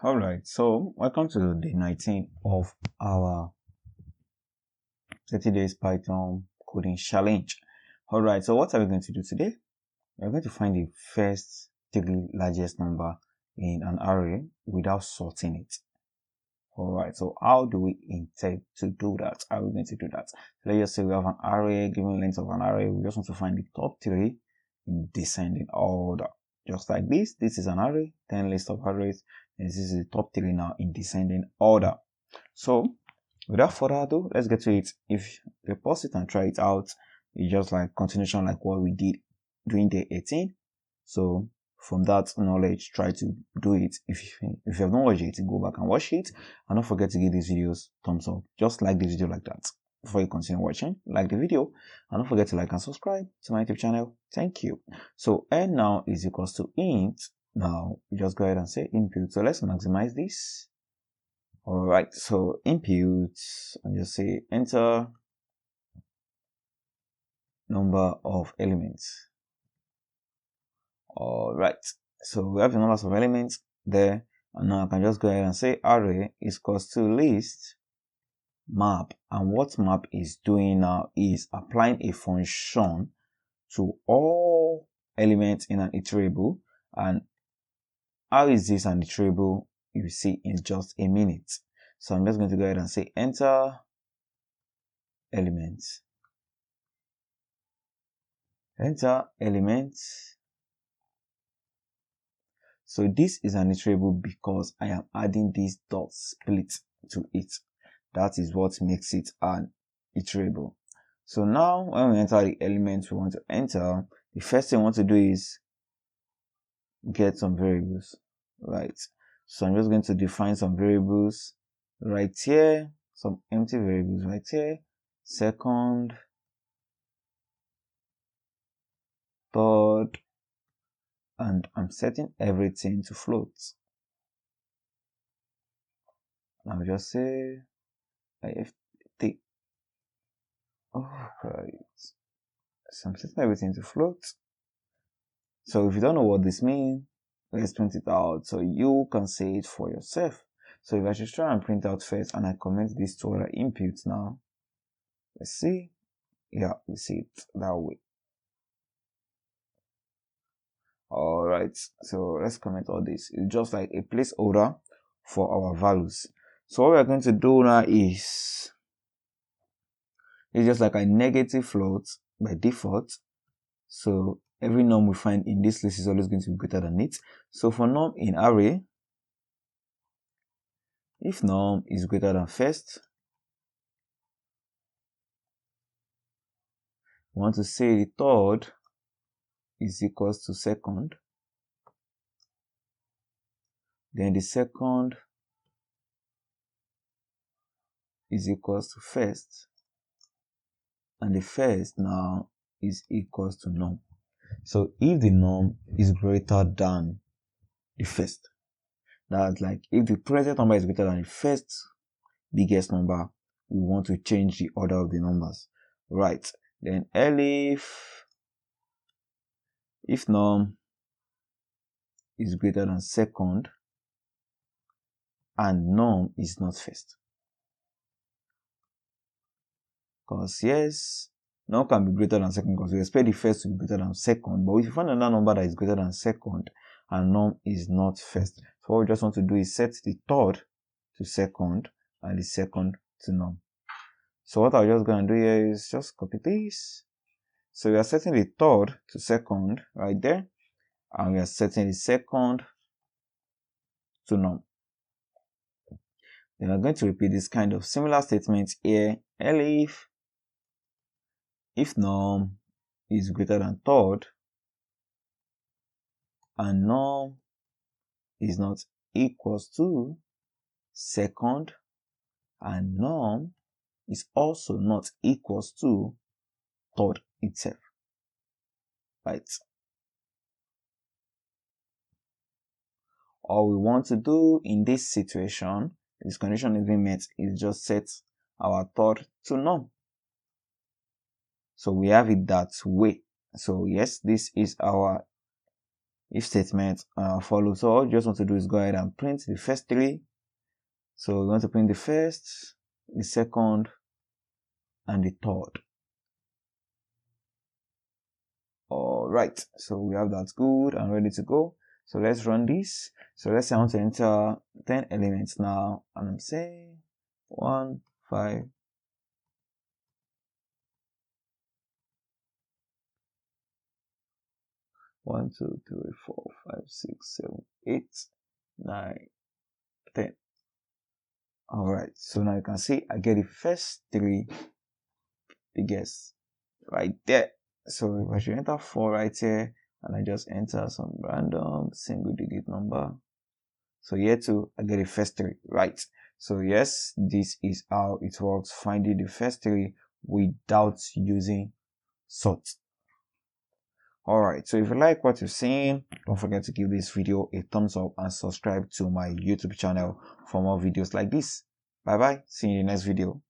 Alright, so welcome to day 19 of our 30 days Python coding challenge. Alright, so what are we going to do today? We're going to find the first three largest number in an array without sorting it. Alright, so how do we intend to do that? How are we going to do that? Let's just say we have an array, given length of an array, we just want to find the top three in descending order. Just like this is an array, 10 list of arrays, and this is the top three now in descending order. So without further ado, let's get to it. If you pause it and try it out, it's just like continuation like what we did during day 18. So from that knowledge, try to do it. If you have not watched it, go back and watch it, and don't forget to give these videos thumbs up. Just like the video like that. Before you continue watching, like the video, and don't forget to like and subscribe to my YouTube channel. Thank you. So n now is equals to int. Now we just go ahead and say input. So let's maximize this. Alright, so input, and just say enter number of elements. Alright, so we have the numbers of elements there, and now I can just go ahead and say array is equals to list map. And what map is doing now is applying a function to all elements in an iterable. And how is this an iterable? You see in just a minute. So I'm just going to go ahead and say enter elements. Enter elements. So this is an iterable because I am adding this dot split to it. That is what makes it an iterable. So now when we enter the elements we want to enter, the first thing we want to do is get some variables, right? So I'm just going to define some variables right here, some empty variables right here, second, third, and I'm setting everything to float. I'll just say IFT. Alright. So I'm setting everything to float. So if you don't know what this means, let's print it out so you can see it for yourself. So if I should try and print out first and I comment these two other inputs now, let's see. Yeah, we see it that way. Alright, so let's comment all this. It's just like a placeholder for our values. So what we're going to do now is it's just like a negative float by default. So every num we find in this list is always going to be greater than it. So for num in array, if num is greater than first, we want to say the third is equals to second. Then the second is equals to first. And the first now is equals to num. So if the num is greater than the first, that's like if the present number is greater than the first biggest number, we want to change the order of the numbers, right? Then if num is greater than second and num is not first, because yes, num can be greater than second because we expect the first to be greater than second, but if you find another number that is greater than second and num is not first, so what we just want to do is set the third to second and the second to num. So what I'm just going to do here is just copy this. So we are setting the third to second right there, and we are setting the second to num. Then we're going to repeat this kind of similar statements here. If num is greater than third and num is not equals to second and num is also not equals to third itself, right? All we want to do in this situation, this condition is being met, is just set our third to num. So we have it that way. So yes, this is our if statement follow. So all you just want to do is go ahead and print the first three. So we want to print the first, the second, and the third. All right, so we have that good and ready to go. So let's run this. So let's say I want to enter 10 elements now, and I'm saying 1, 5, 1, 2, 3, 4, 5, 6, 7, 8, 9, 10. All right, so now you can see I get the first three figures right there. So if I should enter 4 right here, and I just enter some random single digit number. So here too, I get the first three, right? So yes, this is how it works, finding the first three without using sort. Alright, so if you like what you're seeing, don't forget to give this video a thumbs up and subscribe to my YouTube channel for more videos like this. Bye bye, see you in the next video.